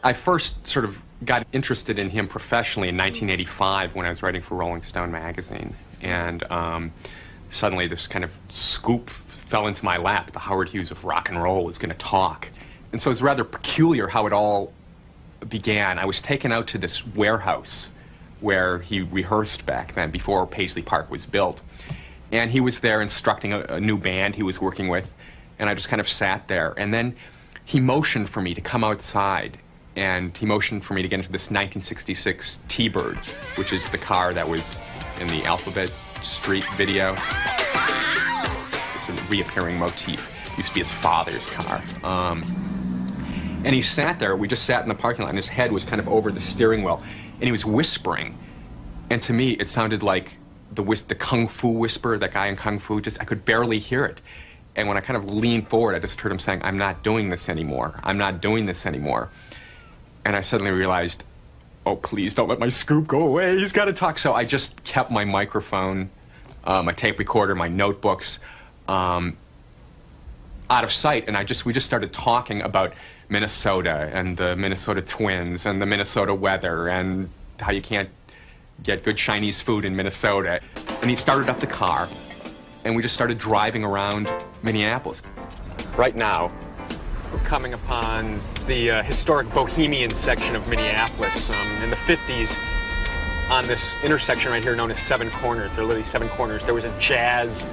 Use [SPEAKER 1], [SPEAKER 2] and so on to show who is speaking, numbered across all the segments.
[SPEAKER 1] I first sort of got interested in him professionally in 1985 when I was writing for Rolling Stone magazine. And suddenly this kind of scoop fell into my lap. The Howard Hughes of rock and roll was going to talk. And so it was rather peculiar how it all began. I was taken out to this warehouse where he rehearsed back then, before Paisley Park was built. And he was there instructing a new band he was working with, and I just kind of sat there. And then he motioned for me to come outside, and he motioned for me to get into this 1966 T-Bird, which is the car that was in the Alphabet Street video. It's a reappearing motif. It used to be his father's car. And he sat there. We just sat in the parking lot, and his head was kind of over the steering wheel, and he was whispering. And to me, it sounded like the Kung Fu whisper, that guy in Kung Fu. I could barely hear it. And when I kind of leaned forward, I just heard him saying, "I'm not doing this anymore. I'm not doing this anymore." And I suddenly realized, oh, please don't let my scoop go away. He's got to talk. So I just kept my microphone, my tape recorder, my notebooks out of sight. And we just started talking about Minnesota and the Minnesota Twins and the Minnesota weather and how you can't get good Chinese food in Minnesota. And he started up the car, and we just started driving around Minneapolis. Right now, we're coming upon the historic Bohemian section of Minneapolis. In the 50s, on this intersection right here known as Seven Corners, there are literally 7 corners, there was a jazz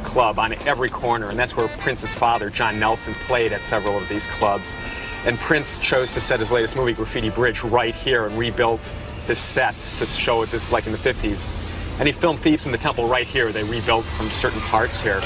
[SPEAKER 1] club on every corner, and that's where Prince's father, John Nelson, played at several of these clubs. And Prince chose to set his latest movie, Graffiti Bridge, right here and rebuilt his sets to show what this is like in the 50s. And he filmed Thieves in the Temple right here. They rebuilt some certain parts here.